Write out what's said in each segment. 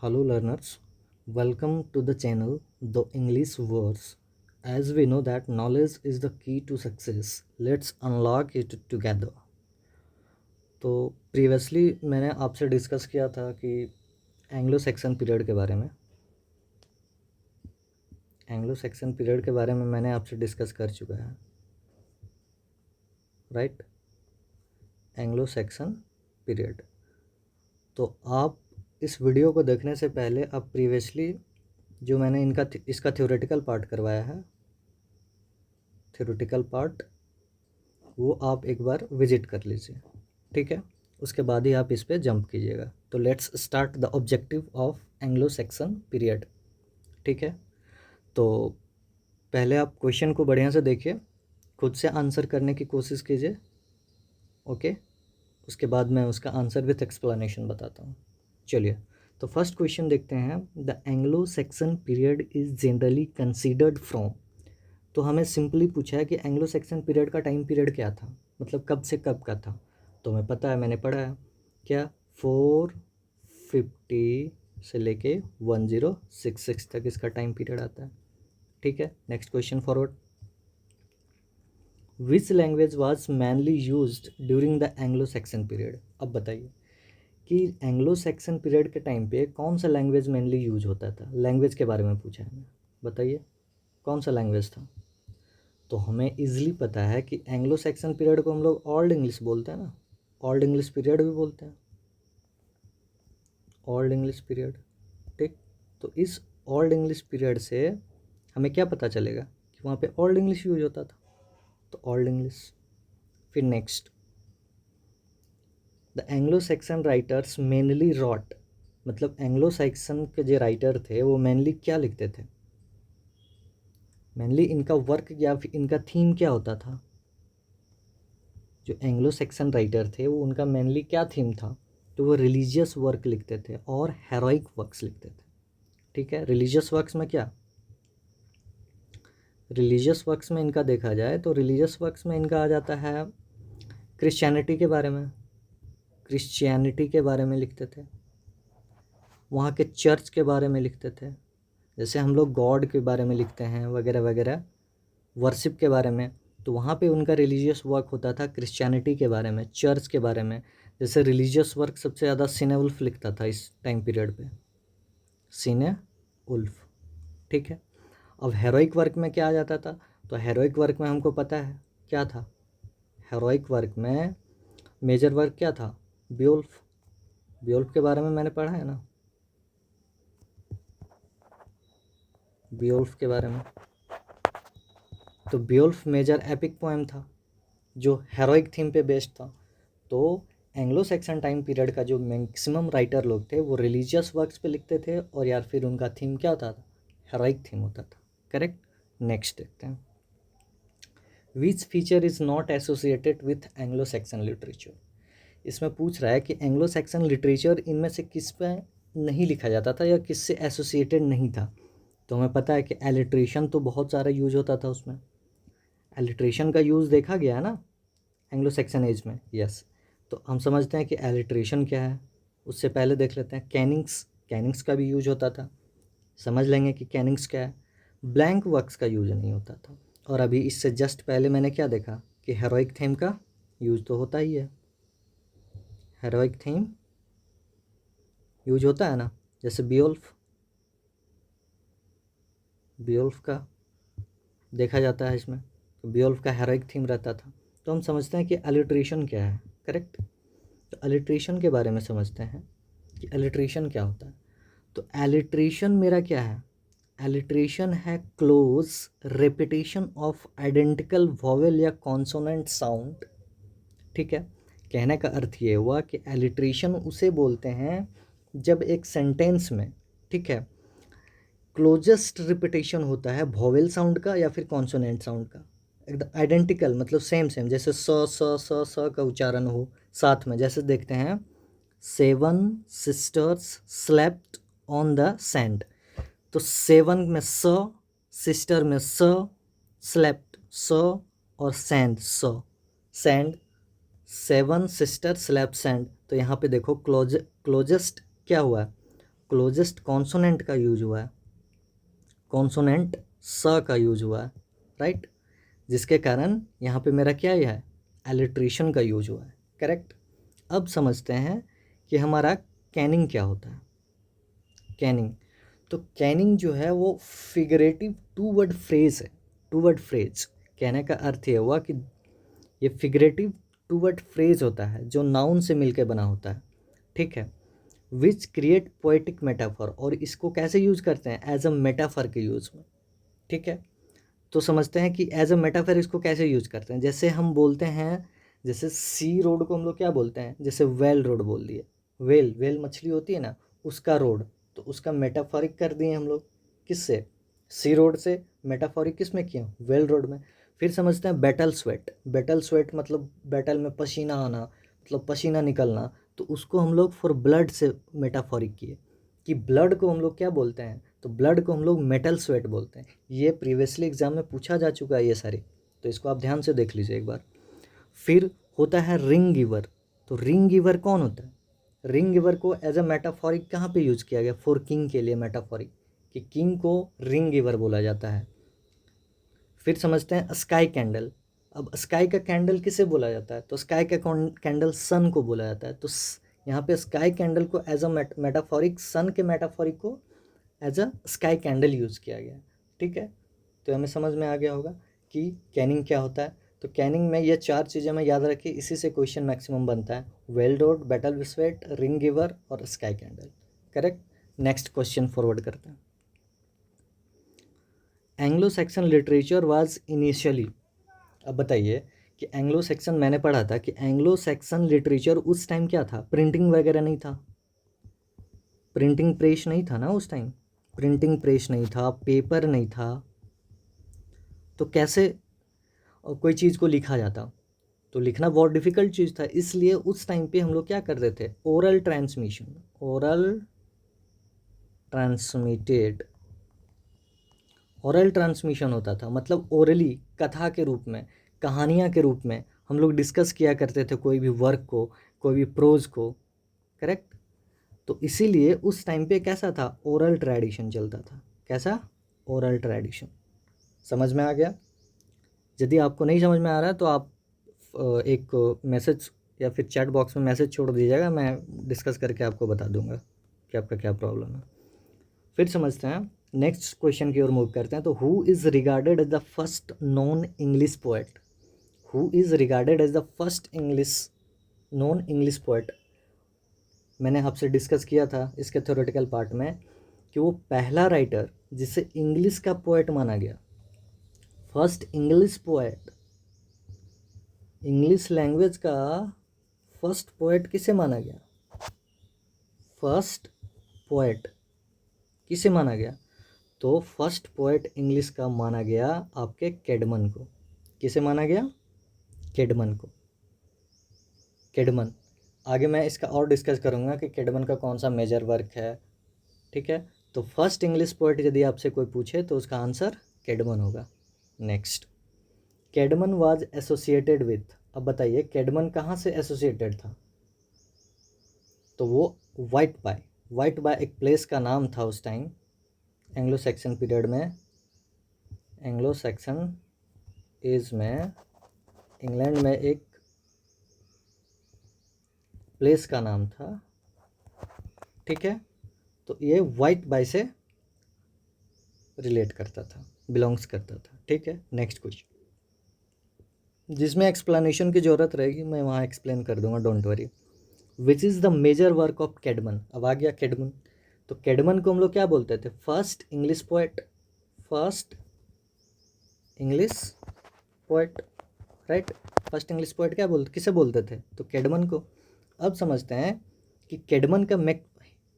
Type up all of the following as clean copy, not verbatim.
Hello learners, welcome to the channel The English Words. As we know that knowledge is the key to success, let's unlock it together. तो previously मैंने आपसे discuss किया था कि Anglo Saxon period के बारे में मैंने आपसे डिस्कस कर चुका है, राइट। Anglo Saxon period. तो आप इस वीडियो को देखने से पहले आप प्रीवियसली जो मैंने इसका थ्योरेटिकल पार्ट करवाया है, थ्योरेटिकल पार्ट वो आप एक बार विजिट कर लीजिए, ठीक है। उसके बाद ही आप इस पर जंप कीजिएगा। तो let's start the objective of Anglo Saxon period, ठीक है। तो पहले आप क्वेश्चन को बढ़िया से देखिए, खुद से आंसर करने की कोशिश कीजिए, ओके। उसके बाद मैं उसका आंसर विथ एक्सप्लेनेशन बताता हूँ। चलिए, तो फर्स्ट क्वेश्चन देखते हैं। The Anglo Saxon period is generally considered from. तो हमें सिंपली पूछा है कि एंग्लो सेक्सन पीरियड का टाइम पीरियड क्या था, मतलब कब से कब का था। तो हमें पता है, मैंने पढ़ा है क्या, 450 से लेके 1066 तक इसका टाइम पीरियड आता है, ठीक है। Next question forward. Which language was mainly used during the Anglo Saxon period. अब बताइए कि एंग्लो सेक्सन पीरियड के टाइम पे कौन सा लैंग्वेज मेनली यूज होता था। लैंग्वेज के बारे में पूछा है, बताइए कौन सा लैंग्वेज था। तो हमें इजीली पता है कि एंग्लो सेक्सन पीरियड को हम लोग ओल्ड इंग्लिश बोलते हैं ना, ओल्ड इंग्लिश पीरियड भी बोलते हैं, ओल्ड इंग्लिश पीरियड, ठीक। तो इस ओल्ड इंग्लिश पीरियड से हमें क्या पता चलेगा कि वहाँ पे ओल्ड इंग्लिश यूज होता था, तो ओल्ड इंग्लिश। फिर next, the Anglo Saxon writers mainly wrote, मतलब एंग्लो सेक्सन के जो राइटर थे वो मेनली क्या लिखते थे, मेनली इनका वर्क या फिर इनका थीम क्या होता था। जो एंग्लो सेक्सन राइटर थे वो उनका मेनली क्या थीम था, तो वो रिलीजियस वर्क लिखते थे और हेरोइक वर्क्स लिखते थे, ठीक है। रिलीजियस वर्क्स में क्या, रिलीजियस वर्क्स में इनका देखा जाए तो रिलीजियस वर्क्स में इनका आ जाता है क्रिश्चियनिटी के बारे में, क्रिश्चियनिटी के बारे में लिखते थे, वहाँ के चर्च के बारे में लिखते थे, जैसे हम लोग गॉड के बारे में लिखते हैं वगैरह वगैरह, वर्शिप के बारे में। तो वहाँ पे उनका रिलीजियस वर्क होता था क्रिश्चियनिटी के बारे में, चर्च के बारे में। जैसे रिलीजियस वर्क सबसे ज़्यादा सीने वुल्फ लिखता था इस टाइम पीरियड पे, सीने वुल्फ, ठीक है। अब हेरोइक वर्क में क्या आ जाता था, तो हेरोइक वर्क में हमको पता है क्या था, हेरोइक वर्क में मेजर वर्क क्या था, बियोल्फ। बियोल्फ के बारे में मैंने पढ़ा है ना, बियोल्फ के बारे में। तो बियोल्फ मेजर एपिक पोएम था जो हेरोइक थीम पे बेस्ड था। तो एंग्लो सेक्सन टाइम पीरियड का जो मैक्सिमम राइटर लोग थे वो रिलीजियस वर्क्स पे लिखते थे, और यार फिर उनका थीम क्या होता था, हेरोइक थीम होता था, करेक्ट। नेक्स्ट देखते हैं, which feature is not associated with Anglo Saxon literature. इसमें पूछ रहा है कि एंग्लो सेक्सन लिटरेचर इनमें से किस पे नहीं लिखा जाता था या किस से एसोसिएटेड नहीं था। तो हमें पता है कि एलिट्रेशन तो बहुत सारा यूज होता था उसमें, एलिट्रेशन का यूज़ देखा गया है ना एंग्लो सेक्सन एज में, यस। तो हम समझते हैं कि एलिट्रेशन क्या है। उससे पहले देख लेते हैं कैनिंग्स, कैनिंग्स का भी यूज होता था, समझ लेंगे कि कैनिंग्स क्या है। ब्लैंक वर्क्स का यूज नहीं होता था। और अभी इससे जस्ट पहले मैंने क्या देखा कि हेरोइक थीम का यूज तो होता ही है, हेरोइक थीम यूज होता है ना, जैसे बियोल्फ, बियोल्फ का देखा जाता है इसमें, तो बियोल्फ का हेरोइक थीम रहता था। तो हम समझते हैं कि अलिट्रेशन क्या है, करेक्ट। तो अलिट्रेशन के बारे में समझते हैं कि अलिट्रेशन क्या होता है। तो एलिट्रेशन मेरा क्या है, एलिट्रेशन है close repetition of identical vowel या कॉन्सोनेंट साउंड, ठीक है। कहने का अर्थ ये हुआ कि एलिट्रेशन उसे बोलते हैं जब एक सेंटेंस में, ठीक है, क्लोजेस्ट रिपीटेशन होता है वॉवेल साउंड का या फिर कॉन्सोनेंट साउंड का, एकदम आइडेंटिकल, मतलब सेम सेम, जैसे स का उच्चारण हो साथ में। जैसे देखते हैं, 7 sisters slept on the sand. तो 7 में स, सिस्टर में स, स्लेप्ट स, और सैंड स, सैंड, 7 सिस्टर स्लेप्ट सैंड। तो यहाँ पे देखो क्लोजेस्ट क्या हुआ है, क्लोजेस्ट कॉन्सोनेंट का यूज हुआ है, कॉन्सोनेंट स का यूज हुआ है, राइट, जिसके कारण यहाँ पे मेरा क्या है, एलिट्रेशन का यूज हुआ है, करेक्ट। अब समझते हैं कि हमारा कैनिंग क्या होता है। कैनिंग, तो कैनिंग जो है वो फिगरेटिव टू वर्ड फ्रेज है। टू वर्ड फ्रेज कहने का अर्थ ये हुआ कि ये फिगरेटिव टू वर्ड फ्रेज होता है जो नाउन से मिलकर बना होता है, ठीक है, विच क्रिएट पोएटिक मेटाफर, और इसको कैसे यूज करते हैं, एज अ मेटाफर के यूज में, ठीक है। तो समझते हैं कि एज अ मेटाफर इसको कैसे यूज करते हैं। जैसे हम बोलते हैं, जैसे सी रोड को हम लोग क्या बोलते हैं, जैसे वेल रोड बोल दिए, वेल वेल मछली होती है ना, उसका रोड, तो उसका मेटाफोरिक कर दिए हम लोग, किससे, सी रोड से। मेटाफोरिक किस में किया, वेल रोड में। फिर समझते हैं बैटल स्वेट, बैटल स्वेट मतलब बैटल में पसीना आना, मतलब पसीना निकलना, तो उसको हम लोग फॉर ब्लड से मेटाफोरिक किए कि ब्लड को हम लोग क्या बोलते हैं, तो ब्लड को हम लोग मेटल स्वेट बोलते हैं। ये प्रीवियसली एग्जाम में पूछा जा चुका है ये सारी, तो इसको आप ध्यान से देख लीजिए एक बार। फिर होता है रिंग गिवर, तो रिंग गिवर कौन होता है, रिंग गिवर को एज अ मेटाफोरिक कहाँ पे यूज किया गया, फॉर किंग के लिए मेटाफोरिक, कि किंग को रिंग गिवर बोला जाता है। फिर समझते हैं स्काई कैंडल। अब स्काई का कैंडल किसे बोला जाता है, तो स्काई का कैंडल सन को बोला जाता है। तो यहाँ पे स्काई कैंडल को एज अ मेटाफोरिक, सन के मेटाफोरिक को as a sky candle use किया गया, ठीक है। तो हमें समझ में आ गया होगा कि कैनिंग क्या होता है। तो कैनिंग में ये चार चीज़ें मैं याद रखी, इसी से क्वेश्चन मैक्सिमम बनता है, whale road, battle sweat, ring giver और sky candle, correct. Next question forward करते हैं। Anglo Saxon literature was initially, अब बताइए कि एंग्लो सेक्सन, मैंने पढ़ा था कि एंग्लो सेक्सन लिटरेचर उस टाइम क्या था, प्रिंटिंग वगैरह नहीं था, प्रिंटिंग प्रेस नहीं था ना उस टाइम, प्रिंटिंग प्रेस नहीं था, पेपर नहीं था, तो कैसे कोई चीज़ को लिखा जाता, तो लिखना बहुत डिफ़िकल्ट चीज़ था। इसलिए उस टाइम पे हम लोग क्या करते थे, oral transmission, oral transmitted, oral transmission होता था, मतलब ओरली, कथा के रूप में, कहानियाँ के रूप में हम लोग डिस्कस किया करते थे कोई भी वर्क को, कोई भी प्रोज को, करेक्ट। तो इसीलिए उस टाइम पे कैसा था, ओरल ट्रेडिशन चलता था। कैसा, ओरल ट्रेडिशन। समझ में आ गया। यदि आपको नहीं समझ में आ रहा है तो आप एक मैसेज या फिर चैट बॉक्स में मैसेज छोड़ दीजिएगा, मैं डिस्कस करके आपको बता दूंगा कि आपका क्या प्रॉब्लम है। फिर समझते हैं, नेक्स्ट क्वेश्चन की ओर मूव करते हैं। तो who is regarded as the first non English poet, who is regarded as the first English non English poet. मैंने आपसे डिस्कस किया था इसके थ्योरेटिकल पार्ट में कि वो पहला राइटर जिसे इंग्लिश का पोएट माना गया, first English poet, English language का फर्स्ट पोएट किसे माना गया, फर्स्ट पोएट किसे माना गया, तो फर्स्ट पोएट इंग्लिश का माना गया आपके कैडमन को। किसे माना गया, कैडमन को, कैडमन। आगे मैं इसका और डिस्कस करूँगा कि कैडमन का कौन सा मेजर वर्क है, ठीक है। तो फर्स्ट इंग्लिश पोएट यदि आपसे कोई पूछे तो उसका आंसर कैडमन होगा। नेक्स्ट, कैडमन वाज एसोसिएटेड विथ, अब बताइए कैडमन कहाँ से एसोसिएटेड था, तो वो वाइट बाय, वाइट बाय एक प्लेस का नाम था उस टाइम एंग्लो सेक्सन पीरियड में, एंग्लो सेक्सन एज में इंग्लैंड में एक प्लेस का नाम था, ठीक है। तो ये वाइट बाय से रिलेट करता था, बिलोंग्स करता था, ठीक है। नेक्स्ट क्वेश्चन, जिसमें एक्सप्लेनेशन की ज़रूरत रहेगी मैं वहाँ एक्सप्लेन कर दूंगा, don't worry. Which is the major work of Caedmon, अब आ गया कैडमन। तो कैडमन को हम लोग क्या बोलते थे, first English poet, first English poet, right. First English poet क्या बोलते, किसे बोलते थे, तो कैडमन को। अब समझते हैं कि कैडमन का मैक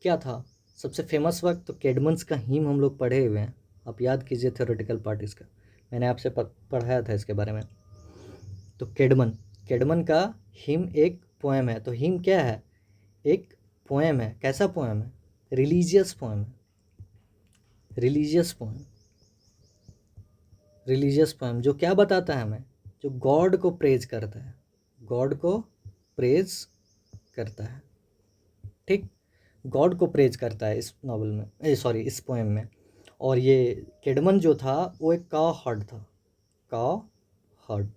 क्या था, सबसे फेमस वर्क, तो कैडमन्स का हीम हम लोग पढ़े हुए हैं, आप याद कीजिए थ्योरेटिकल पार्ट इसका, मैंने आपसे पढ़ाया था इसके बारे में। तो कैडमन, कैडमन का हिम एक पोएम है, तो हिम क्या है, एक पोएम है, कैसा पोएम है, रिलीजियस पोएम है, रिलीजियस पोएम, रिलीजियस पोएम जो क्या बताता है हमें, जो गॉड को प्रेज करता है, गॉड को प्रेज करता है, ठीक। गॉड को प्रेज करता है इस नॉवल में, सॉरी इस पोएम में। और ये कैडमन जो था वो एक काव हर्ड था। काव हर्ड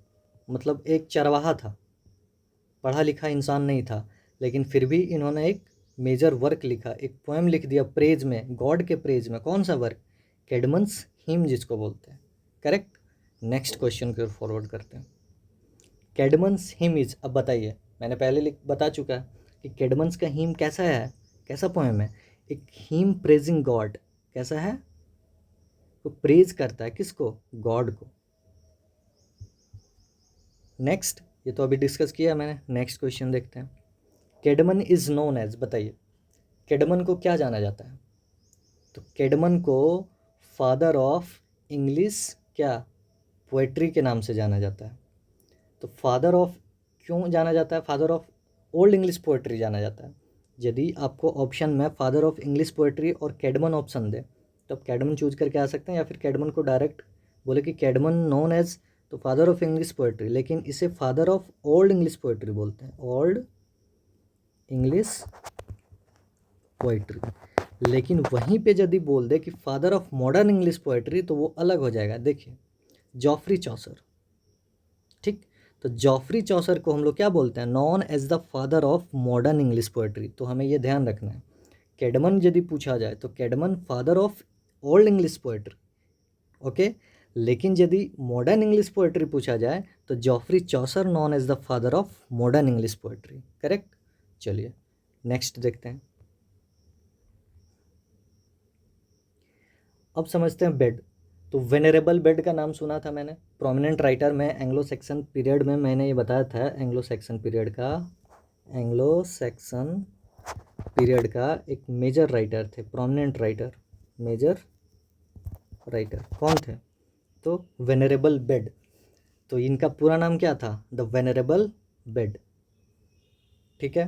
मतलब एक चरवाहा था, पढ़ा लिखा इंसान नहीं था, लेकिन फिर भी इन्होंने एक मेजर वर्क लिखा, एक पोएम लिख दिया प्रेज में, गॉड के प्रेज में। कौन सा वर्क? कैडमन्स हिम जिसको बोलते हैं। करेक्ट। नेक्स्ट क्वेश्चन की ओर फॉरवर्ड करते हैं। कैडमन्स हिम इज, अब बताइए, मैंने पहले बता चुका है कि कैडमन्स का हिम कैसा है, कैसा पोएम है? एक हिम प्रेजिंग गॉड। कैसा है? वो प्रेज करता है किसको? गॉड को। नेक्स्ट, ये तो अभी डिस्कस किया मैंने, नेक्स्ट क्वेश्चन देखते हैं। कैडमन इज नोन एज, बताइए कैडमन को क्या जाना जाता है? तो कैडमन को फादर ऑफ इंग्लिश क्या, पोएट्री के नाम से जाना जाता है। तो फादर ऑफ क्यों जाना जाता है? Father of old English poetry जाना जाता है। यदि आपको ऑप्शन में फादर ऑफ इंग्लिश पोएट्री और कैडमन ऑप्शन दे तो आप कैडमन चूज करके आ सकते हैं, या फिर कैडमन को डायरेक्ट बोले कि कैडमन नोन एज तो फादर ऑफ इंग्लिश पोएट्री, लेकिन इसे father of old English poetry बोलते हैं, ओल्ड इंग्लिश पोएट्री। लेकिन वहीं पे यदि बोल दे कि father of modern English poetry तो वो अलग हो जाएगा। देखिए जॉफ्री चौसर, ठीक, तो जॉफ्री चौसर को हम लोग क्या बोलते हैं? Known as the father of modern English poetry. तो हमें ये ध्यान रखना है, कैडमन यदि पूछा जाए तो Caedmon father of old English poetry, okay. लेकिन यदि मॉडर्न इंग्लिश पोएट्री पूछा जाए तो Geoffrey Chaucer known as the father of modern English poetry. Correct. चलिए नेक्स्ट देखते हैं। अब समझते हैं बेड। तो वेनरेबल बेड का नाम सुना था मैंने, प्रोमिनेंट राइटर में एंग्लो सेक्सन पीरियड में मैंने ये बताया था, एंग्लो सेक्सन पीरियड का एक मेजर राइटर थे, प्रोमिनेंट राइटर, मेजर राइटर कौन थे? तो वेनरेबल बेड। तो इनका पूरा नाम क्या था? द वेनरेबल बेड, ठीक है।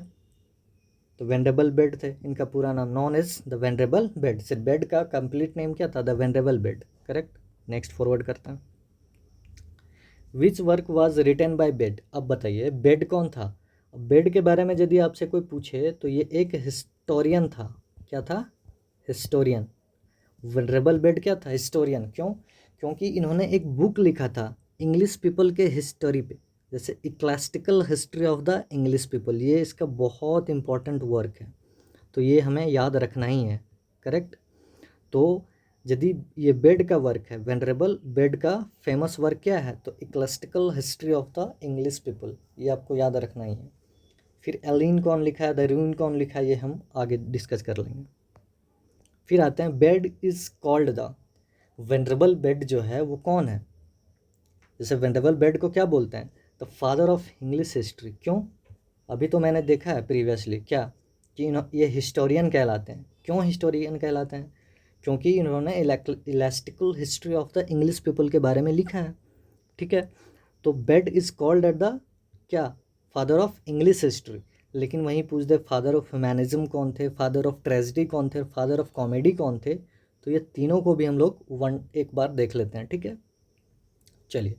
तो वेनरेबल बेड थे इनका पूरा नाम, known as the venerable Bede. सिर्फ बेड का कंप्लीट नेम क्या था? The venerable Bede. Correct. Next forward करते हैं। Which work was written by Bede. अब बताइए बेड कौन था? बेड के बारे में यदि आपसे कोई पूछे तो ये एक हिस्टोरियन था। क्या था? हिस्टोरियन। वेनरेबल बेड क्या था? हिस्टोरियन। क्यों? क्योंकि इन्होंने एक बुक लिखा था इंग्लिश पीपल के हिस्टोरी पे, जैसे ecclesiastical history of the English people, ये इसका बहुत इंपॉर्टेंट वर्क है, तो ये हमें याद रखना ही है। करेक्ट। तो यदि ये बेड का वर्क है, वेनरेबल बेड का फेमस वर्क क्या है? तो ecclesiastical history of the English people, ये आपको याद रखना ही है। फिर एलिन कौन लिखा है, द रूइन कौन लिखा है, ये हम आगे डिस्कस कर लेंगे। फिर आते हैं bed is called the, venerable bed जो है वो कौन है? जैसे वेनरेबल बेड को क्या बोलते हैं? The father of English history. क्यों? अभी तो मैंने देखा है प्रीवियसली क्या कि ये हिस्टोरियन कहलाते हैं। क्यों हिस्टोरियन कहलाते हैं? क्योंकि इन्होंने ecclesiastical history of the English people के बारे में लिखा है, ठीक है। तो Bede is called at the क्या? Father of English history. लेकिन वहीं पूछ दे फादर ऑफ ह्यूमैनिज्म कौन थे, फादर ऑफ ट्रेजेडी कौन थे, फादर ऑफ कॉमेडी कौन थे, तो ये तीनों को भी हम लोग एक बार देख लेते हैं, ठीक है। चलिए,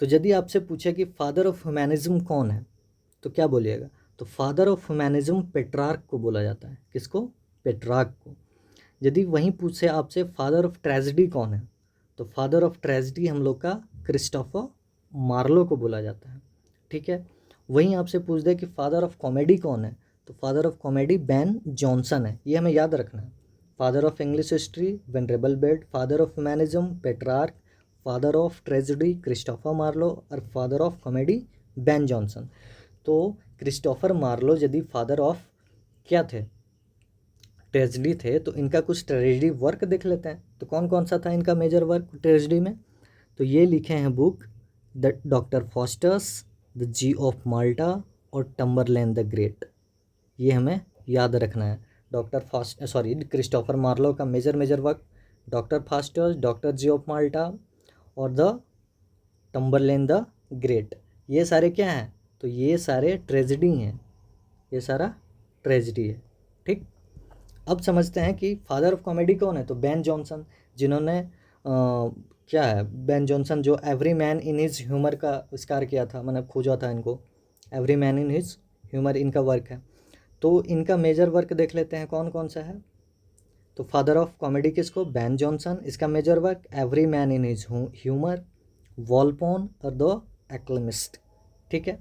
तो यदि आपसे पूछे कि फादर ऑफ ह्यूमैनिज्म कौन है तो क्या बोलिएगा? तो फादर ऑफ ह्यूमैनिज्म पेट्रार्क को बोला जाता है। किसको? पेट्रार्क को। यदि वहीं पूछे आपसे फादर ऑफ ट्रेजेडी कौन है तो फादर ऑफ ट्रेजेडी हम लोग का क्रिस्टोफर मार्लो को बोला जाता है, ठीक है। वहीं आपसे पूछ दे कि फादर ऑफ कॉमेडी कौन है तो father of comedy Ben Jonson है, ये हमें याद रखना है। Father of English history venerable Bede, father of humanism Petrarch, father of tragedy Christopher Marlowe और father of comedy Ben Jonson. तो क्रिस्टोफर मार्लो यदि फादर ऑफ क्या थे? ट्रेजेडी थे, तो इनका कुछ ट्रेजेडी वर्क देख लेते हैं। तो कौन कौन सा था इनका मेजर वर्क ट्रेजेडी में? तो ये लिखे हैं book the doctor Faustus, the Jew of Malta और टम्बरलैन द ग्रेट, ये हमें याद रखना है। क्रिस्टोफर मार्लो का major work doctor Faustus, doctor Jew of Malta और द टम्बरलैन द ग्रेट, ये सारे क्या हैं? तो ये सारे ट्रेजेडी हैं, ये सारा ट्रेजेडी है, ठीक। अब समझते हैं कि फादर ऑफ कॉमेडी कौन है? तो बेन जॉनसन, जिन्होंने क्या है, बेन जॉनसन जो every man in his humour का आविष्कार किया था, मैंने खोजा था इनको, every man in his humour इनका वर्क है। तो इनका मेजर वर्क देख लेते हैं कौन कौन सा है। तो फादर ऑफ कॉमेडी किसको, बेन जॉनसन। इसका major work every man in his humour, Volpone और द एक्लमिस्ट। ठीक है,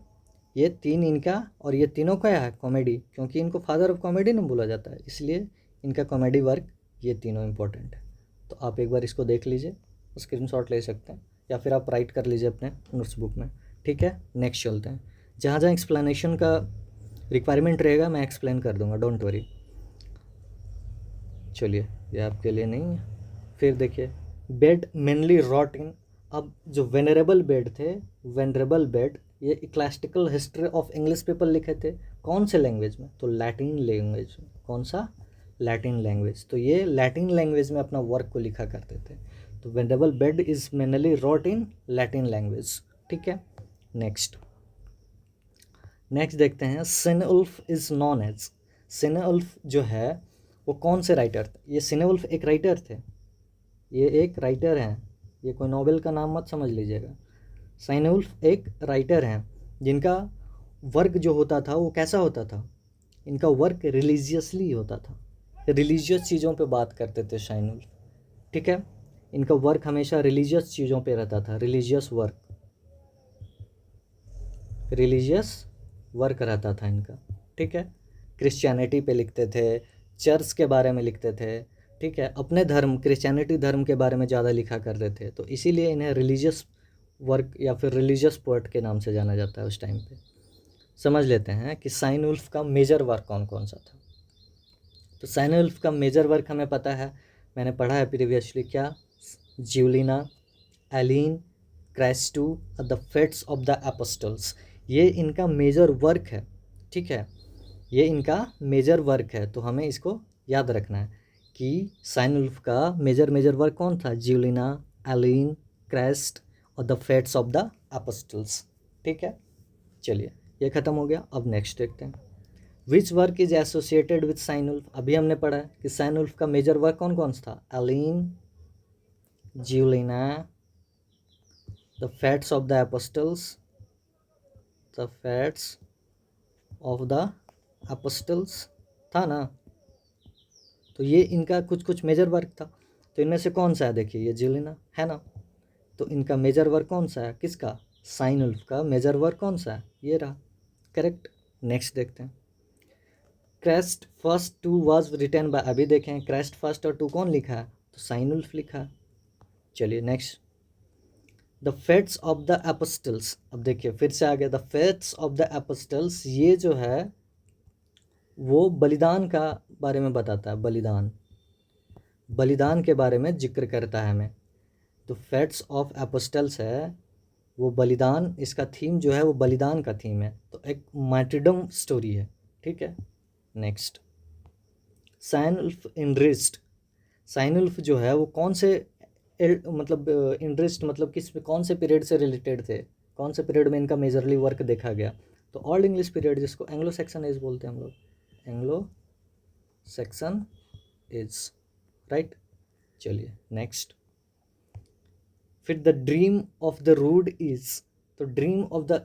ये तीन इनका, और ये तीनों का है कॉमेडी, क्योंकि इनको फादर ऑफ कॉमेडी ना बोला जाता है, इसलिए इनका कॉमेडी वर्क ये तीनों इंपॉर्टेंट है। तो आप एक बार इसको देख लीजिए, स्क्रीनशॉट ले सकते हैं या फिर आप राइट कर लीजिए अपने नोट्स बुक में। ठीक है, नेक्स्ट चलते हैं। जहाँ जहाँ एक्सप्लेनेशन का रिक्वायरमेंट रहेगा मैं एक्सप्लेन कर दूंगा, डोंट वरी। चलिए, ये आपके लिए नहीं है। फिर देखिए, बेड मेनली रॉट इन। अब जो वेनरेबल बेड थे, वेनरेबल बेड, ये classical history of English paper लिखे थे कौन से लैंग्वेज में, तो लैटिन लैंग्वेज में। कौन सा, लैटिन लैंग्वेज। तो ये लैटिन लैंग्वेज में अपना वर्क को लिखा करते थे। तो venerable Bede is mainly wrote in Latin language. ठीक है, नेक्स्ट देखते हैं। Cynewulf is known as. Cynewulf जो है वो कौन से राइटर थे, ये सिनउल्फ एक राइटर थे, ये एक राइटर हैं, ये कोई नोवेल का नाम मत समझ लीजिएगा। सिनउल्फ एक राइटर हैं जिनका वर्क जो होता था वो कैसा होता था, इनका वर्क रिलीजियसली होता था, रिलीजियस चीज़ों पे बात करते थे सिनउल्फ। ठीक है, इनका वर्क हमेशा रिलीजियस चीज़ों पे रहता था, रिलीजियस वर्क रहता था इनका। ठीक है, क्रिश्चियनिटी पे लिखते थे, चर्च के बारे में लिखते थे। ठीक है, अपने धर्म क्रिश्चियनिटी धर्म के बारे में ज़्यादा लिखा करते थे, तो इसीलिए इन्हें रिलीजियस वर्क या फिर रिलीजियस पोएट के नाम से जाना जाता है उस टाइम पे। समझ लेते हैं कि साइनउल्फ का मेजर वर्क कौन कौन सा था। तो साइनउल्फ का मेजर वर्क हमें पता है, मैंने पढ़ा है प्रीवियसली, क्या, ज्यूलिना, एलिन, क्रेस्टू और the fates of the apostles, ये इनका मेजर वर्क है। ठीक है, ये इनका मेजर वर्क है, तो हमें इसको याद रखना है कि साइनउल्फ का मेजर वर्क कौन था, ज्यूलिना, एलिन, क्रेस्ट और the fates of the apostles. ठीक है, चलिए ये ख़त्म हो गया। अब नेक्स्ट देखते हैं, which work is associated with Cynewulf. अभी हमने पढ़ा है कि साइनउल्फ का मेजर वर्क कौन कौन सा था, Elene, Juliana, the fates of the apostles, the fates of the apostles था ना। तो ये इनका कुछ मेजर वर्क था। तो इनमें से कौन सा है, देखिए ये ज्यूलिना है ना, तो इनका मेजर वर्क कौन सा है, किसका, साइनउल्फ का मेजर वर्क कौन सा है, ये रहा, करेक्ट। नेक्स्ट देखते हैं, Christ first two was written by, अभी देखें क्रेस्ट फर्स्ट और टू कौन लिखा है, तो साइनउल्फ लिखा है। चलिए next, the fates of the apostles. अब देखिए फिर से आ गया, the fates of the apostles, ये जो है वो बलिदान का बारे में बताता है, बलिदान के बारे में जिक्र करता है हमें। तो फेट्स ऑफ एपोस्टल्स है वो बलिदान, इसका थीम जो है वो बलिदान का थीम है, तो एक मार्टिरडम स्टोरी है। ठीक है, नेक्स्ट, साइनउल्फ इनरिस्ट। साइनउल्फ जो है वो कौन से मतलब इंटरेस्ट मतलब किस कौन से पीरियड से रिलेटेड थे, कौन से पीरियड में इनका मेजरली वर्क देखा गया, तो ओल्ड इंग्लिश पीरियड, जिसको एंग्लो सेक्शन एज बोलते हैं हम लोग, एंग्लो सेक्शन एज, राइट। चलिए नेक्स्ट, फिर the dream of the rood is. तो ड्रीम ऑफ द,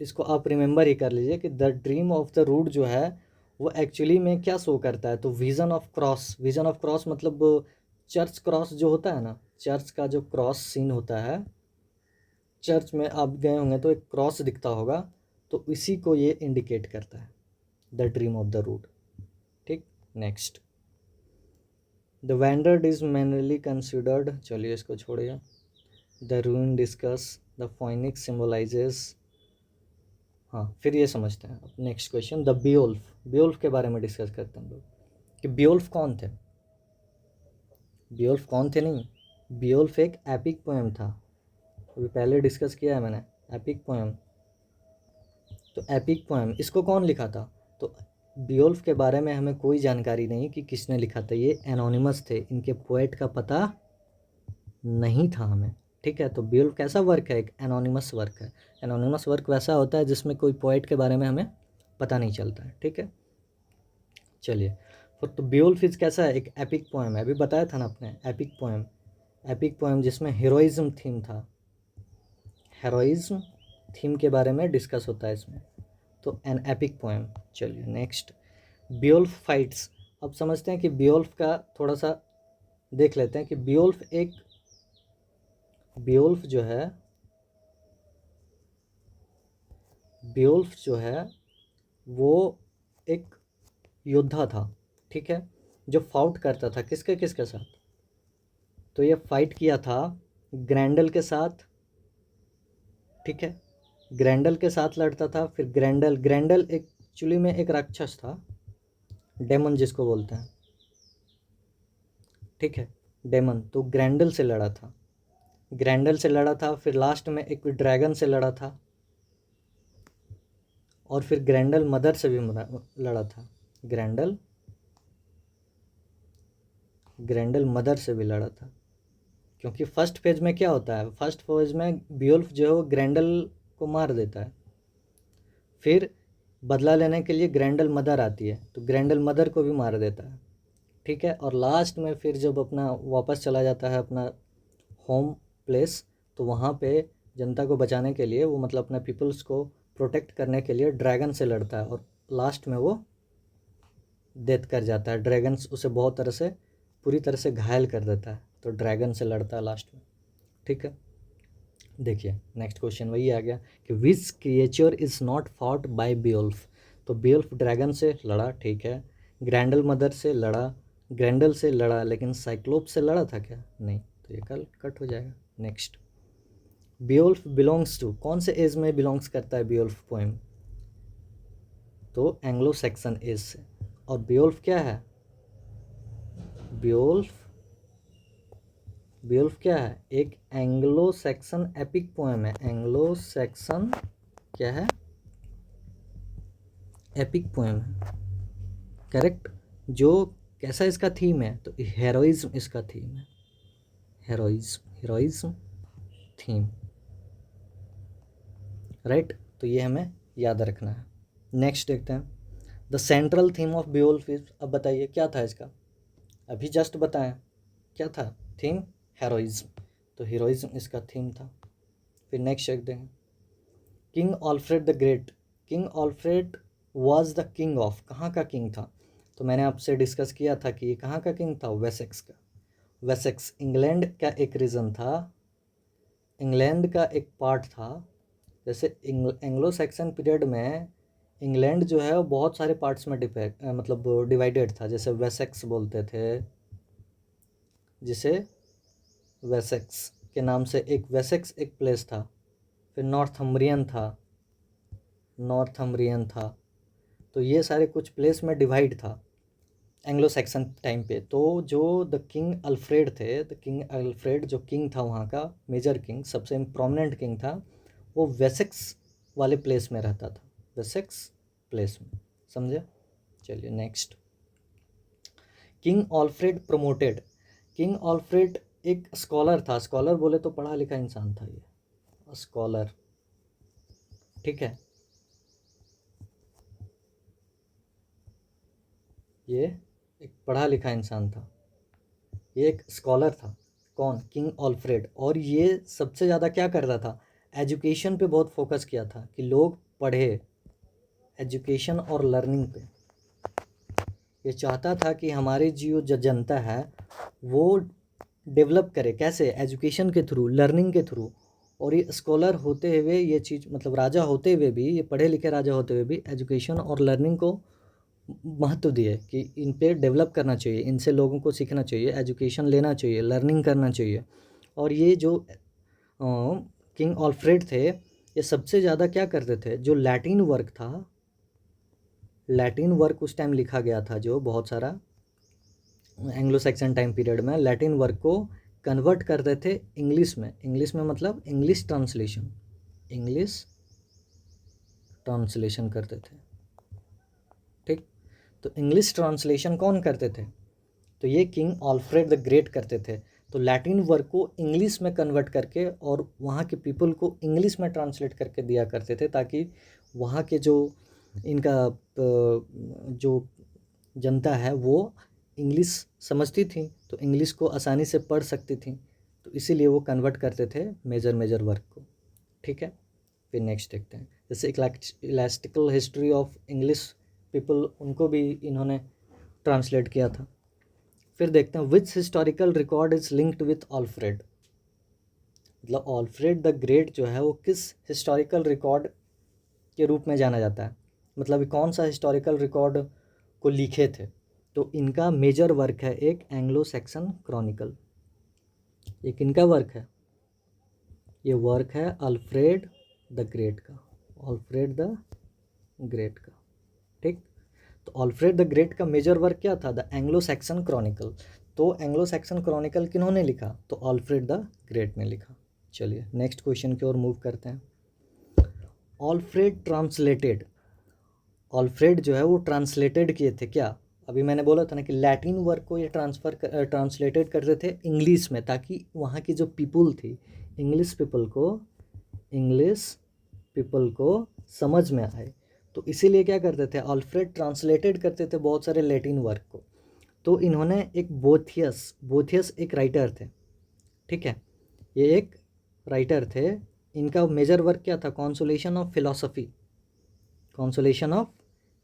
इसको आप रिमेंबर ही कर लीजिए कि the dream of the rood जो है वो एक्चुअली में क्या शो करता है, तो vision of cross. Vision of cross मतलब चर्च क्रॉस जो होता है ना, चर्च का जो क्रॉस सीन होता है, चर्च में आप गए होंगे तो एक क्रॉस दिखता होगा, तो इसी को ये इंडिकेट करता है, the dream of the rood. ठीक, next, the wanderer is mainly considered. चलिए इसको छोड़िए, the ruin discuss, the phoenix symbolizes. हाँ, फिर ये समझते हैं। अब next question, the Beowulf. Beowulf के बारे में डिस्कस करते हैं हम लोग कि बियोल्फ कौन थे। बियोल्फ कौन थे नहीं, बियोल्फ एक एपिक पोएम था, अभी पहले डिस्कस किया है मैंने, एपिक पोएम। तो एपिक पोएम इसको कौन लिखा था, तो बियोल्फ के बारे में हमें कोई जानकारी नहीं कि किसने लिखा था, ये एनोनिमस थे, इनके पोएट का पता नहीं था हमें। ठीक है, तो बियोल्फ कैसा वर्क है, एक एनोनिमस वर्क है। एनोनिमस वर्क वैसा होता है जिसमें कोई पोएट के बारे में हमें पता नहीं चलता है। ठीक है, चलिए, फिर तो बियोल्फ इज कैसा है, एक एपिक पोएम है, अभी बताया था ना आपने, एपिक पोएम जिसमें हीरोइज्म थीम था, हेरोइज्म थीम के बारे में डिस्कस होता है इसमें। तो एन एपिक पोएम। चलिए नेक्स्ट, बियोल्फ फाइट्स। अब समझते हैं कि बियोल्फ का थोड़ा सा देख लेते हैं कि बियोल्फ जो है वो एक योद्धा था, ठीक है, जो फाउट करता था किसके किसके साथ, तो ये फाइट किया था ग्रैंडल के साथ, ठीक है, ग्रैंडल के साथ लड़ता था। फिर ग्रैंडल एक्चुअली में एक राक्षस था, डेमन जिसको बोलते हैं, ठीक है, डेमन। तो ग्रैंडल से लड़ा था, फिर लास्ट में एक ड्रैगन से लड़ा था, और फिर ग्रैंडल मदर से भी लड़ा था, ग्रैंडल मदर से भी लड़ा था। क्योंकि फर्स्ट फेज में क्या होता है, फर्स्ट फेज में बियोल्फ जो है वो ग्रैंडल को मार देता है, फिर बदला लेने के लिए ग्रैंडल मदर आती है तो ग्रैंडल मदर को भी मार देता है, ठीक है, और लास्ट में फिर जब अपना वापस चला जाता है अपना होम प्लेस, तो वहाँ पे जनता को बचाने के लिए वो मतलब अपने पीपल्स को प्रोटेक्ट करने के लिए ड्रैगन से लड़ता है, और लास्ट में वो डेथ कर जाता है। ड्रैगन उसे बहुत तरह से पूरी तरह से घायल कर देता है, तो ड्रैगन से लड़ता है लास्ट में, ठीक है। देखिए नेक्स्ट क्वेश्चन वही आ गया कि which creature is not fought by Beowulf. तो बियोल्फ ड्रैगन से लड़ा, ठीक है, ग्रैंडल से लड़ा, लेकिन साइक्लोप से लड़ा था क्या, नहीं, तो ये कल कट हो जाएगा। नेक्स्ट, बियोल्फ बिलोंग्स टू, कौन से एज में बिलोंग्स करता है बियोल्फ पोएम, तो एंग्लो सेक्सन एज से। और बियोल्फ क्या है, बियोल्फ क्या है, एक एंग्लो सैक्सन एपिक पोएम है। एंग्लो सैक्सन क्या है, एपिक पोएम है, करेक्ट। जो कैसा इसका थीम है, तो हेरोइज्म इसका थीम है, हेरोइज्म थीम, राइट। तो ये हमें याद रखना है। नेक्स्ट देखते हैं, the central theme of Beowulf is, अब बताइए क्या था इसका, अभी जस्ट बताएं क्या था थीम, हेरोइज्म, तो हीरोइज्म इसका थीम था। फिर नेक्स्ट देखते हैं, King Alfred the Great. King Alfred was the king of, कहाँ का किंग था, तो मैंने आपसे डिस्कस किया था कि ये कहाँ का किंग था, वेसेक्स का। वेसेक्स इंग्लैंड का एक रीजन था, इंग्लैंड का एक पार्ट था। जैसे एंग्लो सैक्सन पीरियड में इंग्लैंड जो है वो बहुत सारे पार्ट्स में मतलब डिवाइडेड था। जैसे वेसेक्स बोलते थे, जिसे वेसेक्स के नाम से एक वेसेक्स एक प्लेस था। फिर नॉर्थम्ब्रियन था। तो ये सारे कुछ प्लेस में डिवाइड था एंग्लो सैक्सन टाइम पे। तो जो द किंग अल्फ्रेड थे, द किंग अल्फ्रेड जो किंग था वहाँ का मेजर किंग, सबसे प्रोमिनेंट किंग था, वो वेसेक्स वाले प्लेस में रहता था, वेसेक्स प्लेस में, समझे। चलिए next, king Alfred promoted. King Alfred एक स्कॉलर था, स्कॉलर बोले तो पढ़ा लिखा इंसान था, ये स्कॉलर, ठीक है, ये एक पढ़ा लिखा इंसान था, ये एक स्कॉलर था, कौन, किंग ऑल्फ्रेड। और ये सबसे ज़्यादा क्या करता था, एजुकेशन पे बहुत फोकस किया था कि लोग पढ़े, एजुकेशन और लर्निंग पे। ये चाहता था कि हमारी जो जनता है वो डेवलप करे, कैसे, एजुकेशन के थ्रू, लर्निंग के थ्रू। और ये स्कॉलर होते हुए ये चीज़, मतलब राजा होते हुए भी, ये पढ़े लिखे राजा होते हुए भी एजुकेशन और लर्निंग को महत्व दिए कि इन पे डेवलप करना चाहिए, इनसे लोगों को सीखना चाहिए, एजुकेशन लेना चाहिए, लर्निंग करना चाहिए। और ये जो किंग ऑल्फ्रेड थे, ये सबसे ज़्यादा क्या करते थे, जो लैटिन वर्क था, लैटिन वर्क उस टाइम लिखा गया था जो बहुत सारा एंग्लो सैक्सन टाइम पीरियड में, लैटिन वर्क को कन्वर्ट करते थे इंग्लिश में। इंग्लिश में मतलब इंग्लिश ट्रांसलेशन करते थे, ठीक। तो इंग्लिश ट्रांसलेशन कौन करते थे, तो ये किंग ऑल्फ्रेड द ग्रेट करते थे। तो लैटिन वर्क को इंग्लिश में कन्वर्ट करके और वहाँ के पीपल को इंग्लिश में ट्रांसलेट करके दिया करते थे, ताकि वहाँ के जो इनका जो जनता है वो इंग्लिश समझती थी, तो इंग्लिश को आसानी से पढ़ सकती थी, तो इसीलिए वो कन्वर्ट करते थे मेजर वर्क को, ठीक है। फिर नेक्स्ट देखते हैं, जैसे ecclesiastical history of English people, उनको भी इन्होंने ट्रांसलेट किया था। फिर देखते हैं which historical record is linked with Alfred, मतलब ऑल्फ्रेड द ग्रेट जो है वो किस हिस्टोरिकल रिकॉर्ड के रूप में जाना जाता है, मतलब कौन सा हिस्टोरिकल रिकॉर्ड को लिखे थे। तो इनका मेजर वर्क है एक एंग्लो सैक्सन क्रॉनिकल। ये किनका वर्क है? ये वर्क है अल्फ्रेड द ग्रेट का, अल्फ्रेड द ग्रेट का। ठीक, तो अल्फ्रेड द ग्रेट का मेजर वर्क क्या था? The Anglo Saxon Chronicle. तो एंग्लो सैक्सन क्रॉनिकल किन्होंने लिखा? तो अल्फ्रेड द ग्रेट ने लिखा। चलिए नेक्स्ट क्वेश्चन की ओर मूव करते हैं। ऑल्फ्रेड ट्रांसलेटेड, ऑल्फ्रेड जो है वो ट्रांसलेटेड किए थे क्या? अभी मैंने बोला था ना कि लैटिन वर्क को ये ट्रांसलेटेड करते थे इंग्लिश में, ताकि वहाँ की जो पीपल थी, इंग्लिश पीपल को समझ में आए। तो इसीलिए क्या करते थे? ऑल्फ्रेड ट्रांसलेटेड करते थे बहुत सारे लैटिन वर्क को। तो इन्होंने एक बोथियस एक राइटर थे, ठीक है, ये एक राइटर थे। इनका मेजर वर्क क्या था? Consolation of philosophy, consolation of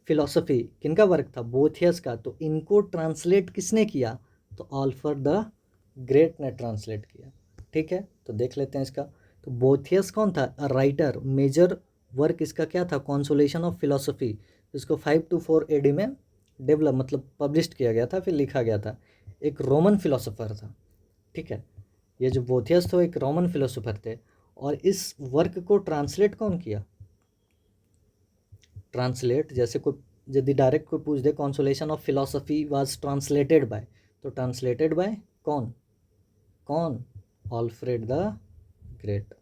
philosophy किनका वर्क था? बोथियस का। तो इनको ट्रांसलेट किसने किया? तो ऑल्फ्रेड द ग्रेट ने ट्रांसलेट किया। ठीक है, तो देख लेते हैं इसका। तो बोथियस कौन था? राइटर। मेजर वर्क इसका क्या था? Consolation of philosophy. इसको 524 AD में डेवलप मतलब पब्लिश किया गया था, फिर लिखा गया था। एक रोमन फिलोसोफर था, ठीक है, ये जो बोथियस थे एक रोमन फिलोसोफर थे। और इस वर्क को ट्रांसलेट कौन किया? ट्रांसलेट, जैसे कोई यदि डायरेक्ट कोई पूछ दे consolation of philosophy was translated by, तो ट्रांसलेटेड बाय कौन? Alfred the Great,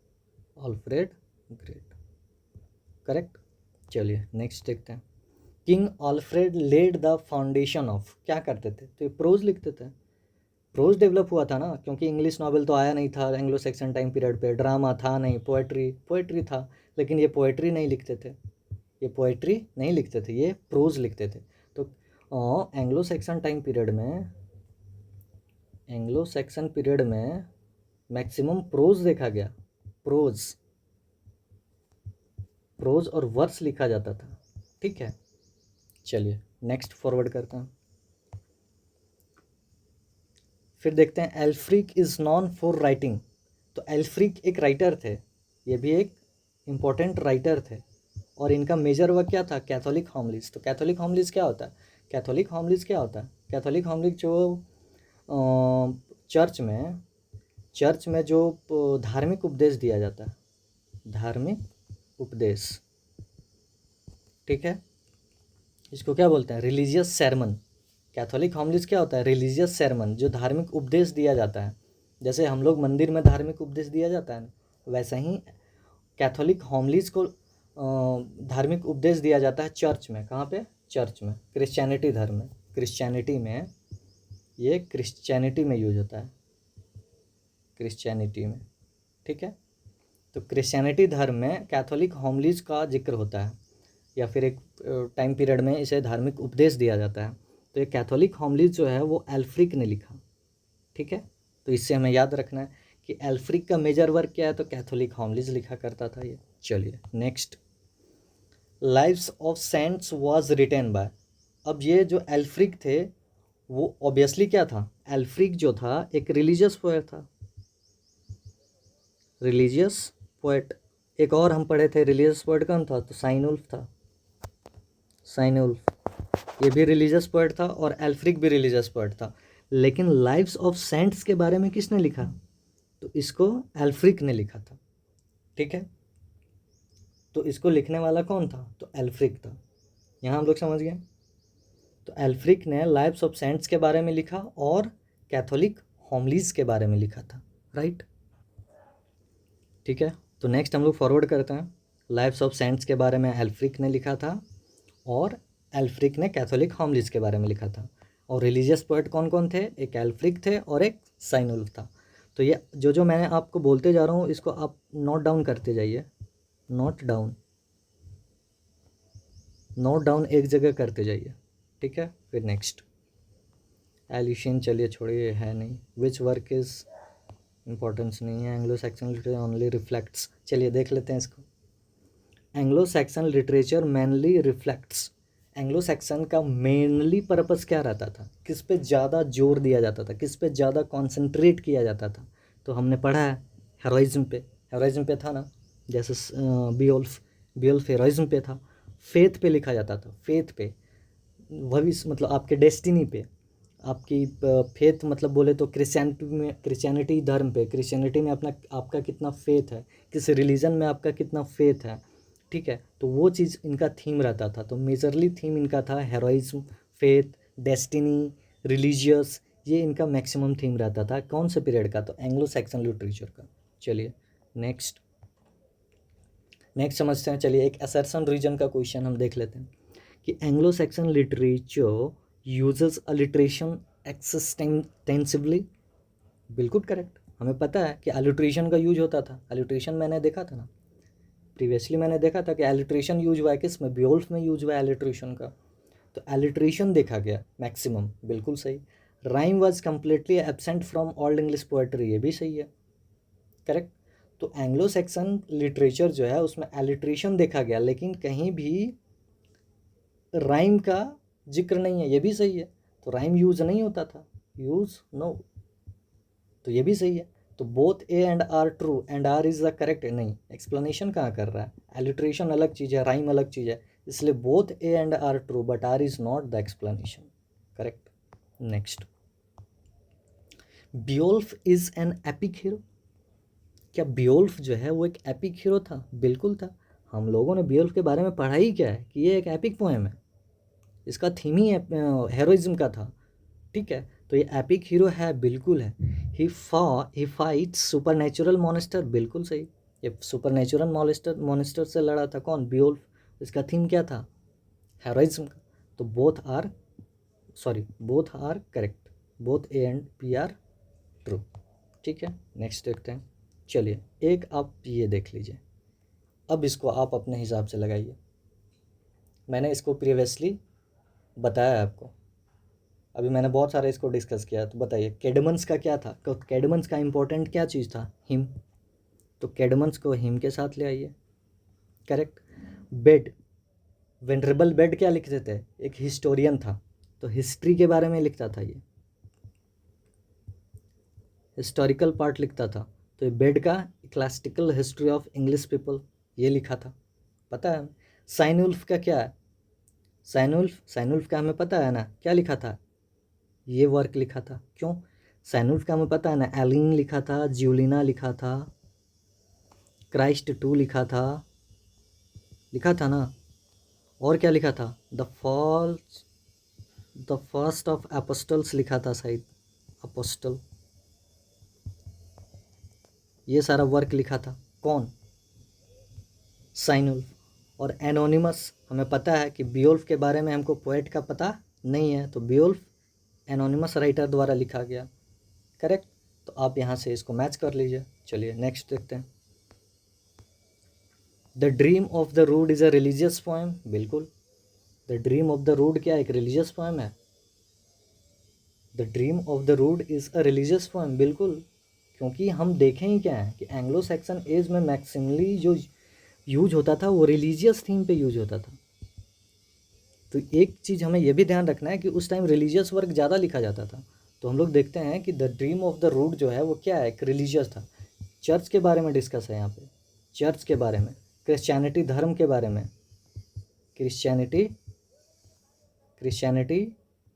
Alfred Great, correct. चलिए नेक्स्ट देखते हैं। King Alfred laid the foundation of, क्या करते थे? तो ये प्रोज लिखते थे। प्रोज डेवलप हुआ था ना, क्योंकि इंग्लिश नॉवेल तो आया नहीं था एंग्लो सैक्सन टाइम पीरियड पे, ड्रामा था नहीं, पोएट्री था, लेकिन ये पोएट्री नहीं लिखते थे, ये पोएट्री नहीं लिखते थे, ये प्रोज लिखते थे। तो एंग्लो सैक्सन टाइम पीरियड में, एंग्लो सैक्सन पीरियड में मैक्सिमम प्रोज देखा गया, प्रोज और वर्स लिखा जाता था। ठीक है, चलिए नेक्स्ट फॉरवर्ड करते हैं। फिर देखते हैं एल्फ्रिक इज़ नॉन फॉर राइटिंग। तो एल्फ्रिक एक राइटर थे, ये भी एक इम्पोर्टेंट राइटर थे। और इनका मेजर वर्क क्या था? कैथोलिक होमलीज। तो कैथोलिक होमलीज क्या होता है? कैथोलिक होमलीज क्या होता है? कैथोलिक होमलीज जो चर्च में जो धार्मिक उपदेश दिया जाता है, धार्मिक उपदेश, ठीक है, इसको क्या बोलते हैं? Religious sermon. कैथोलिक होमलीज क्या होता है? रिलीजियस सेरमन, जो धार्मिक उपदेश दिया जाता है। जैसे हम लोग मंदिर में धार्मिक उपदेश दिया जाता है, वैसा ही कैथोलिक होमलीज को धार्मिक उपदेश दिया जाता है चर्च में। कहाँ पे? चर्च में, क्रिश्चियनिटी धर्म में, क्रिश्चियनिटी में, ये क्रिश्चियनिटी में यूज होता है, क्रिश्चियनिटी में, ठीक है। तो क्रिश्चियनिटी धर्म में कैथोलिक होमलीज का जिक्र होता है, या फिर एक टाइम पीरियड में इसे धार्मिक उपदेश दिया जाता है। तो ये कैथोलिक होमलीज जो है वो एल्फ्रिक ने लिखा, ठीक है। तो इससे हमें याद रखना है कि एल्फ्रिक का मेजर वर्क क्या है, तो कैथोलिक होमलीज लिखा करता था ये। चलिए next, lives of cents was written by. अब ये जो एल्फ्रिक थे वो ऑब्वियसली क्या था? एल्फ्रिक जो था एक रिलीजियस पोएट था, रिलीजियस पोएट। एक और हम पढ़े थे रिलीजियस पोएट कौन था? तो साइनउल्फ था, साइनउल्फ, ये भी रिलीजियस पोएट था और एल्फ्रिक भी रिलीजियस पोएट था। लेकिन लाइव्स ऑफ सेंट्स के बारे में किसने लिखा? तो इसको एल्फ्रिक ने लिखा था, ठीक है। तो इसको लिखने वाला कौन था? तो एल्फ्रिक था। यहाँ हम लोग समझ गए। तो एल्फ्रिक ने लाइव्स ऑफ सेंट्स के बारे में लिखा और कैथोलिक होमलीज के बारे में लिखा था, राइट, ठीक है। तो नेक्स्ट हम लोग फॉरवर्ड करते हैं। लाइव्स ऑफ सेंट्स के बारे में एल्फ्रिक ने लिखा था और एल्फ्रिक ने कैथोलिक होमलीज के बारे में लिखा था। और रिलीजियस पोएट कौन कौन थे? एक एल्फ्रिक थे और एक साइनउल्फ था। तो ये जो मैंने आपको बोलते जा रहा हूँ इसको आप नोट डाउन करते जाइए, नोट डाउन एक जगह करते जाइए, ठीक है। फिर नेक्स्ट एलिशियन, चलिए छोड़िए, है नहीं। विच वर्क इज इम्पोर्टेंस नहीं है, Anglo Saxon literature only reflects. चलिए देख लेते हैं इसको। Anglo Saxon literature mainly reflects, Anglo Saxon का मेनली पर्पस क्या रहता था, किस पे ज़्यादा जोर दिया जाता था, किस पे ज़्यादा कॉन्सेंट्रेट किया जाता था, तो हमने पढ़ा है हेरोइज्म पे, हेरोइज्म पे था ना, जैसे बियोल्फ, बियोल्फ हेरोइज्म पे था। फेथ पे लिखा जाता था, फेथ पे, भविष्य मतलब आपके डेस्टिनी पे, आपकी फेथ मतलब बोले तो क्रिश्चियनिटी में, क्रिश्चियनिटी धर्म पे, क्रिश्चियनिटी में अपना आपका कितना फेथ है, किस रिलीजन में आपका कितना फेथ है, ठीक है, तो वो चीज़ इनका थीम रहता था। तो मेजरली थीम इनका था हेरोइज्म, फेथ, डेस्टिनी, रिलीजियस, ये इनका मैक्सिमम थीम रहता था। कौन से पीरियड का, तो एंग्लो सैक्सन लिटरेचर का। चलिए नेक्स्ट समझते हैं। चलिए एक असर्शन रीजन का क्वेश्चन हम देख लेते हैं कि Anglo Saxon literature uses alliteration extensively. बिल्कुल करेक्ट, हमें पता है कि अलिट्रेशन का यूज होता था। अलिट्रेशन मैंने देखा था ना, प्रीवियसली मैंने देखा था कि एलिट्रेशन यूज हुआ है किस में, बियोल्फ में यूज हुआ है एलिट्रेशन का, तो एलिट्रेशन देखा गया मैक्सिमम, बिल्कुल सही। Rhyme was completely absent from old English poetry, ये भी सही है, करेक्ट। तो एंग्लो सेक्सन लिटरेचर जो है उसमें एलिट्रेशन देखा गया, लेकिन कहीं भी राइम का जिक्र नहीं है, ये भी सही है। तो राइम यूज नहीं होता था, यूज नो, तो ये भी सही है। तो both A and R true and R is the correct, नहीं एक्सप्लेनेशन कहाँ कर रहा है, एलिट्रेशन अलग चीज़ है, राइम अलग चीज़ है, इसलिए both A and R true but R is not the explanation, correct. Next, Beowulf is an epic hero. क्या बियोल्फ जो है वो एक एपिक हीरो था? बिल्कुल था। हम लोगों ने बियोल्फ के बारे में पढ़ा ही क्या है कि ये एक एपिक पोएम है, इसका थीम ही हेरोइज्म का था, ठीक है। तो ये एपिक हीरो है, बिल्कुल है। ही फाइट्स सुपर नेचुरल मॉन्स्टर, बिल्कुल सही। ये सुपर नेचुरल मॉन्स्टर से लड़ा था कौन, बियोल्फ। इसका थीम क्या था, हेरोइज्म का। तो both are correct, both A and B are true, ठीक है। नेक्स्ट देखते हैं। चलिए एक आप ये देख लीजिए, अब इसको आप अपने हिसाब से लगाइए। मैंने इसको प्रीवियसली बताया आपको, अभी मैंने बहुत सारे इसको डिस्कस किया, तो बताइए कैडमन्स का क्या था, कैडमन्स का इंपॉर्टेंट क्या चीज़ था, हिम। तो कैडमन्स को हिम के साथ ले आइए, करेक्ट। बेड, वेनरेबल बेड क्या लिखते थे, एक हिस्टोरियन था, तो हिस्ट्री के बारे में लिखता था, ये हिस्टोरिकल पार्ट लिखता था। तो ये बेड का classical history of English people, ये लिखा था, पता है। साइनउल्फ का क्या है, साइनउल्फ का हमें पता है ना, क्या लिखा था, ये वर्क लिखा था। क्यों, सैनुल्फ का हमें पता है ना, एलिन लिखा था, ज्यूलिना लिखा था, क्राइस्ट टू लिखा था ना, और क्या लिखा था, द फर्स्ट ऑफ एपोस्टल्स लिखा था शायद, अपोस्टल, ये सारा वर्क लिखा था कौन, साइनुल्फ। और एनोनिमस, हमें पता है कि बियोल्फ के बारे में हमको पोएट का पता नहीं है, तो बियोल्फ एनोनिमस राइटर द्वारा लिखा गया, करेक्ट। तो आप यहाँ से इसको मैच कर लीजिए। चलिए नेक्स्ट देखते हैं। The dream of the rood is a religious poem, बिल्कुल। The dream of the rood क्या एक रिलीजियस पोएम है, the dream of the rood is a religious poem, बिल्कुल। क्योंकि हम देखें ही क्या है कि एंग्लो सैक्सन एज में मैक्सिमली जो यूज होता था वो रिलीजियस थीम पे यूज होता था। तो एक चीज़ हमें यह भी ध्यान रखना है कि उस टाइम रिलीजियस वर्क ज़्यादा लिखा जाता था। तो हम लोग देखते हैं कि the dream of the rood जो है वो क्या है, एक रिलीजियस था। चर्च के बारे में डिस्कस है यहाँ पे, चर्च के बारे में, क्रिश्चियनिटी धर्म के बारे में, क्रिश्चियनिटी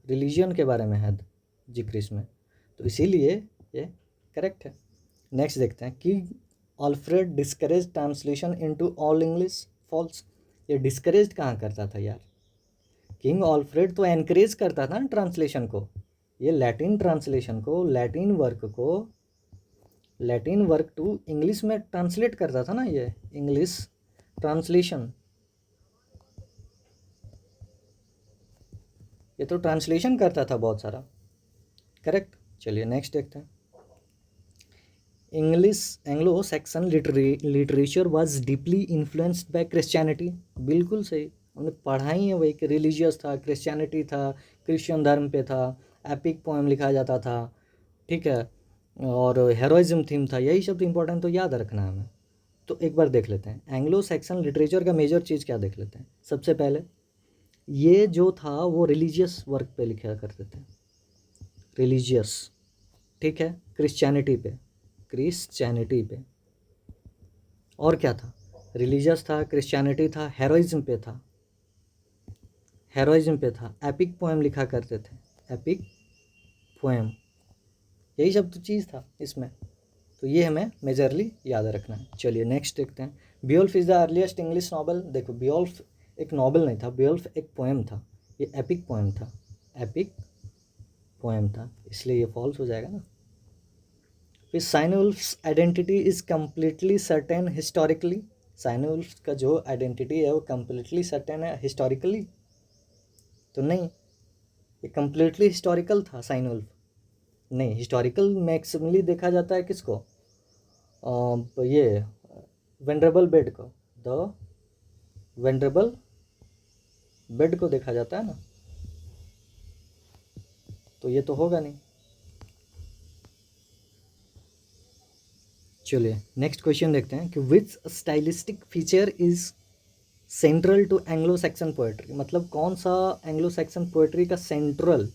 रिलीजन के बारे में है जिक्र इसमें, तो इसीलिए ये करेक्ट है। नेक्स्ट देखते हैं कि Alfred discourage translation into old English, false. ये डिस्करेज कहाँ करता था यार, किंग ऑल्फ्रेड तो एनकरेज करता था ना ट्रांसलेशन को, ये लैटिन ट्रांसलेशन को, लैटिन वर्क टू इंग्लिश में ट्रांसलेट करता था ना, ये इंग्लिश ट्रांसलेशन, ये तो ट्रांसलेशन करता था बहुत सारा, करेक्ट। चलिए नेक्स्ट देखते हैं। English Anglo Saxon literature was deeply influenced by Christianity, बिल्कुल सही। हमने पढ़ा ही है वही कि रिलीजियस था, क्रिश्चियनिटी था, क्रिश्चियन धर्म पे था, एपिक पोएम लिखा जाता था, ठीक है, और हेरोइज्म थीम था, यही शब्द इंपॉर्टेंट तो याद रखना है हमें। तो एक बार देख लेते हैं एंग्लो सैक्सन लिटरेचर का मेजर चीज़ क्या देख लेते हैं। सबसे पहले ये जो था वो रिलीजियस वर्क पे लिखा करते थे, रिलीजियस, ठीक है, क्रिश्चियनिटी पे, क्रिश्चियनिटी पे। और क्या था, रिलीजियस था, क्रिश्चियनिटी था, हेरोइज्म पे था, हेरोइज्म पे था, एपिक पोएम लिखा करते थे, एपिक पोएम, यही सब तो चीज़ था इसमें। तो ये हमें मेजरली याद रखना है। चलिए नेक्स्ट देखते हैं। Beowulf is the earliest English novel. देखो बियोल्फ एक नॉवल नहीं था, बियोल्फ एक पोएम था, ये एपिक पोएम था, एपिक पोएम था, इसलिए ये फॉल्स हो जाएगा ना। फिर Cynewulf's identity is completely certain historically. Cynewulf का जो आइडेंटिटी है वो कम्प्लीटली सर्टेन है हिस्टोरिकली, तो नहीं, ये कम्प्लीटली हिस्टोरिकल था साइनवुल्फ, नहीं। हिस्टोरिकल मैक्सिमली देखा जाता है किसको, ये वेनरेबल बेड को, द वेनरेबल बेड को देखा जाता है ना, तो ये तो होगा नहीं। चलिए नेक्स्ट क्वेश्चन देखते हैं कि which stylistic feature is central to Anglo Saxon poetry. मतलब कौन सा एंग्लो सैक्सन पोएट्री का सेंट्रल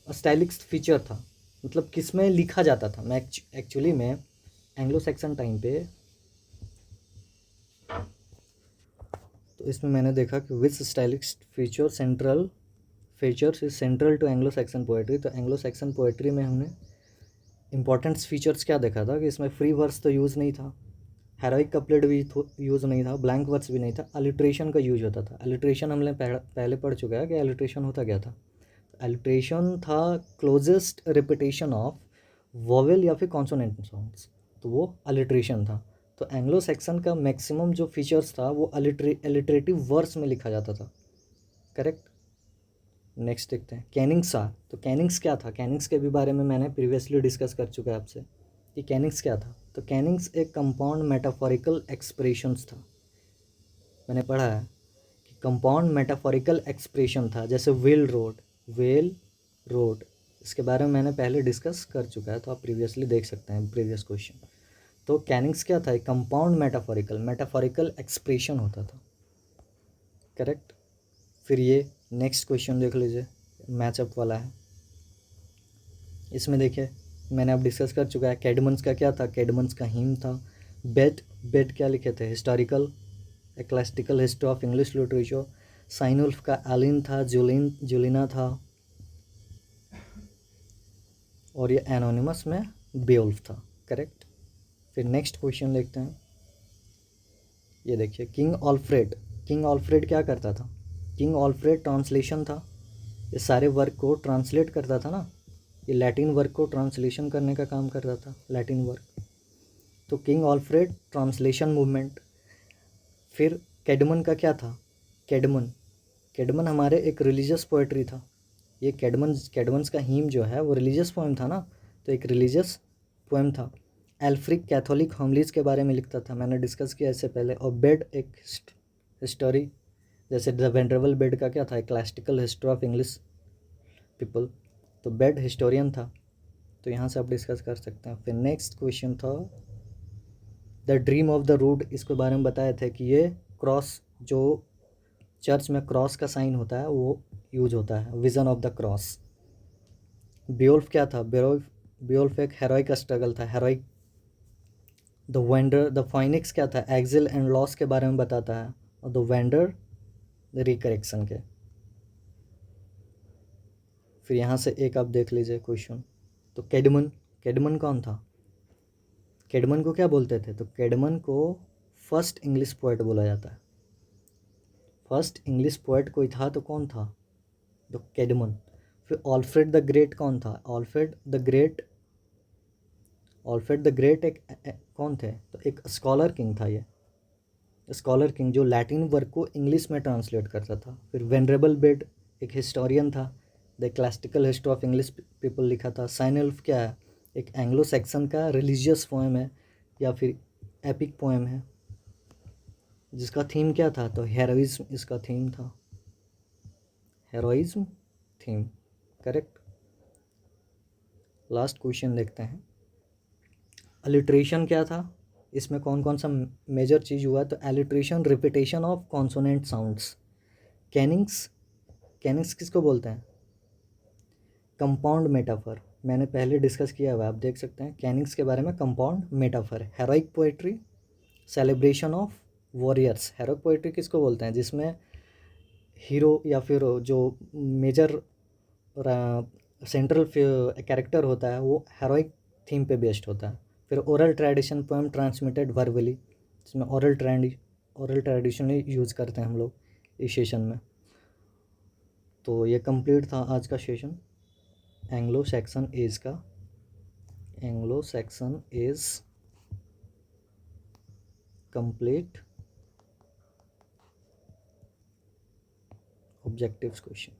स्टाइलिक फीचर था, मतलब किस में लिखा जाता था। मैं एक्चुअली में एंग्लो सैक्सन टाइम पे, तो इसमें मैंने देखा कि which stylistic feature central features is central to Anglo Saxon poetry. तो एंग्लो सैक्सन पोएट्री में हमने इंपॉर्टेंट फीचर्स क्या देखा था कि इसमें फ्री वर्स तो यूज़ नहीं था, हेरोइक कपलेट भी यूज़ नहीं था, ब्लैंक वर्स भी नहीं था, अलिट्रेशन का यूज होता था। अलिट्रेशन हमने पहले पढ़ चुका है कि अलिट्रेशन होता क्या था। अलिट्रेशन था क्लोजेस्ट रिपीटेशन ऑफ वोवेल या फिर कॉन्सोनेंट साउंड्स, तो वो अलिट्रेशन था। तो एंग्लो सेक्शन का मैक्सिमम जो फीचर्स था वो अलिट्रेटिव वर्स में लिखा जाता था, करेक्ट। नेक्स्ट देखते हैं कैनिंग्स आ। तो कैनिंग्स क्या था, कैनिंग्स के भी बारे में मैंने प्रीवियसली डिस्कस कर चुका है आपसे कि कैनिंग्स क्या था। तो कैनिंग्स एक कंपाउंड मेटाफोरिकल एक्सप्रेशंस था। मैंने पढ़ा है कि कंपाउंड मेटाफोरिकल एक्सप्रेशन था, जैसे वेल रोड, वेल रोड, इसके बारे में मैंने पहले डिस्कस कर चुका है, तो आप प्रीवियसली देख सकते हैं प्रीवियस क्वेश्चन। तो कैनिंग्स क्या था, एक कंपाउंड मेटाफोरिकल एक्सप्रेशन होता था, करेक्ट। फिर ये नेक्स्ट क्वेश्चन देख लीजिए, मैचअप वाला है। इसमें देखिए मैंने अब डिस्कस कर चुका है, कैडमन्स का क्या था, कैडमन्स का हिम था। बेड, बेड क्या लिखे थे, historical ecclesiastical history of English literature. Cynewulf का एलिन था, जुलिना था, और ये एनोनिमस में बेउल्फ था, करेक्ट। फिर नेक्स्ट क्वेश्चन देखते हैं। ये देखिए किंग ऑल्फ्रेड, किंग ऑल्फ्रेड क्या करता था, किंग ऑल्फ्रेड ट्रांसलेशन था, ये सारे वर्क को ट्रांसलेट करता था ना, ये लैटिन वर्क को ट्रांसलेशन करने का काम करता था, लैटिन वर्क। तो किंग ऑल्फ्रेड ट्रांसलेशन मूवमेंट। फिर कैडमन का क्या था, कैडमन, कैडमन हमारे एक रिलीजियस पोएट्री था। ये कैडमन्स का हीम जो है वो रिलीजियस पोएम था ना, तो एक रिलीजियस पोएम था। एल्फ्रिक कैथोलिक होमलीज के बारे में लिखता था, मैंने डिस्कस किया इससे पहले। और बेड एक हिस्टोरी, जैसे द वेनरेबल बेड का क्या था, classical history of English people, तो बेड हिस्टोरियन था, तो यहाँ से आप डिस्कस कर सकते हैं। फिर नेक्स्ट क्वेश्चन था the dream of the rood, इसके बारे में बताए थे कि ये क्रॉस, जो चर्च में क्रॉस का साइन होता है वो यूज होता है, vision of the cross. Beowulf क्या था, बियोल्फ एक हेरोइक स्ट्रगल था, हेरोइक। द वेंडर, द फाइनिक्स क्या था, एक्सिल एंड लॉस के बारे में बताता है, और द वेंडर द रिकरेक्शन के। फिर यहाँ से एक आप देख लीजिए क्वेश्चन। तो कैडमन, कैडमन कौन था, कैडमन को क्या बोलते थे, तो कैडमन को फर्स्ट इंग्लिश पोएट बोला जाता है। फर्स्ट इंग्लिश पोएट कोई था तो कौन था, तो कैडमन। फिर ऑल्फ्रेड द ग्रेट कौन था, Alfred the Great, Alfred the great एक कौन थे, तो एक स्कॉलर किंग था, ये स्कॉलर किंग जो लैटिन वर्क को इंग्लिश में ट्रांसलेट करता था। फिर वेनरेबल बेड एक हिस्टोरियन था, the classical history of English people लिखा था। साइनउल्फ क्या है, एक एंग्लो सैक्सन का रिलीजियस पोएम है या फिर एपिक पोएम है, जिसका थीम क्या था, तो हेरोइज्म इसका थीम था, heroism theme, correct. Last question देखते हैं, अलिट्रेशन क्या था, इसमें कौन कौन सा मेजर चीज़ हुआ? तो alliteration, repetition of consonant sounds. Kennings, kennings किसको बोलते हैं? कंपाउंड मेटाफर, मैंने पहले डिस्कस किया हुआ है, आप देख सकते हैं कैनिंग्स के बारे में। Compound metaphor, heroic poetry, celebration of warriors. Heroic poetry किसको बोलते हैं? जिसमें हीरो या फिर जो मेजर सेंट्रल कैरेक्टर होता है वो हेरोइक थीम पे बेस्ड होता है। फिर oral tradition, poem transmitted verbally, जिसमें ओरल ट्रेडिशन ही यूज़ करते हैं हम लोग इस सेशन में। तो ये कंप्लीट था आज का सेशन एंग्लो सैक्सन एज का। Anglo Saxon age complete. Objectives question.